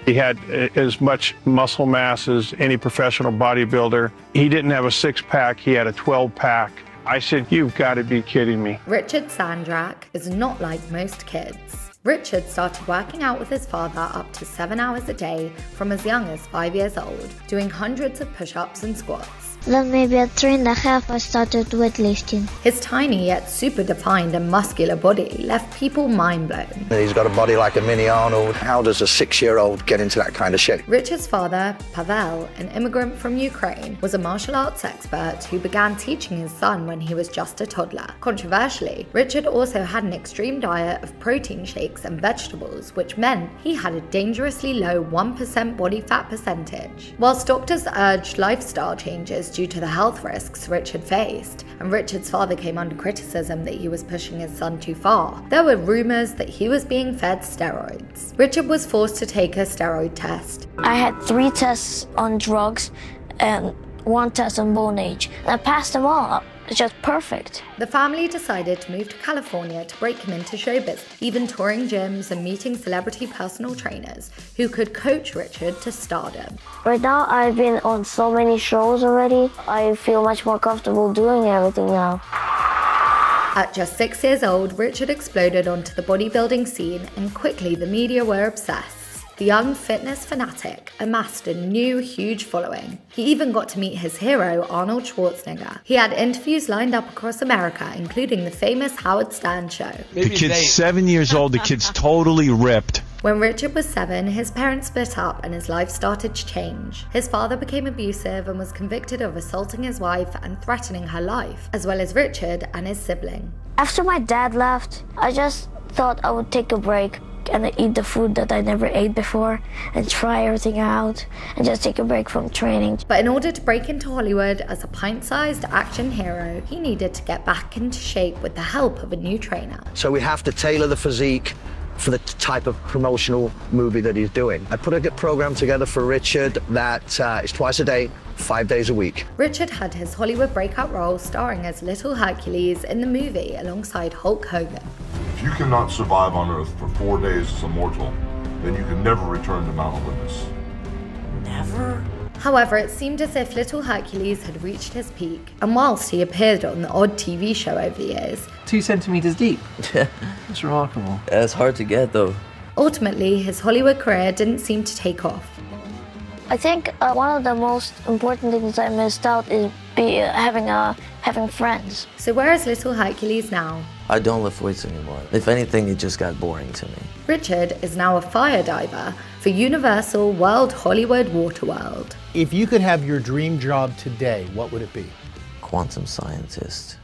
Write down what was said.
He had as much muscle mass as any professional bodybuilder. He didn't have a six-pack, he had a 12-pack. I said, "You've got to be kidding me." Richard Sandrak is not like most kids. Richard started working out with his father up to 7 hours a day from as young as 5 years old, doing hundreds of push-ups and squats. Then maybe at 3.5 I started weightlifting. His tiny yet super defined and muscular body left people mind blown. He's got a body like a mini Arnold. How does a 6-year-old get into that kind of shape? Richard's father, Pavel, an immigrant from Ukraine, was a martial arts expert who began teaching his son when he was just a toddler. Controversially, Richard also had an extreme diet of protein shakes and vegetables, which meant he had a dangerously low 1% body fat percentage. Whilst doctors urged lifestyle changes due to the health risks Richard faced, and Richard's father came under criticism that he was pushing his son too far, there were rumours that he was being fed steroids. Richard was forced to take a steroid test. I had 3 tests on drugs and 1 test on bone age. I passed them all. It's just perfect. The family decided to move to California to break him into showbiz, even touring gyms and meeting celebrity personal trainers who could coach Richard to stardom. Right now I've been on so many shows already. I feel much more comfortable doing everything now. At just 6 years old, Richard exploded onto the bodybuilding scene and quickly the media were obsessed. The young fitness fanatic amassed a new huge following. He even got to meet his hero, Arnold Schwarzenegger. He had interviews lined up across America, including the famous Howard Stern show. The kid's 7 years old, the kid's totally ripped. When Richard was 7, his parents split up and his life started to change. His father became abusive and was convicted of assaulting his wife and threatening her life, as well as Richard and his sibling. After my dad left, I just thought I would take a break and eat the food that I never ate before and try everything out and just take a break from training. But in order to break into Hollywood as a pint-sized action hero, he needed to get back into shape with the help of a new trainer. So we have to tailor the physique for the type of promotional movie that he's doing. I put a good program together for Richard that is twice a day, 5 days a week. Richard had his Hollywood breakout role starring as Little Hercules in the movie alongside Hulk Hogan. If you cannot survive on Earth for 4 days as a mortal, then you can never return to Mount Olympus. Never? However, it seemed as if Little Hercules had reached his peak, and whilst he appeared on the odd TV show over the years, 2 centimeters deep. That's remarkable. It's hard to get though. Ultimately, his Hollywood career didn't seem to take off. I think one of the most important things I missed out is having friends. So where is Little Hercules now? I don't lift weights anymore. If anything, it just got boring to me. Richard is now a fire diver for Universal World Hollywood Waterworld. If you could have your dream job today, what would it be? Quantum scientist.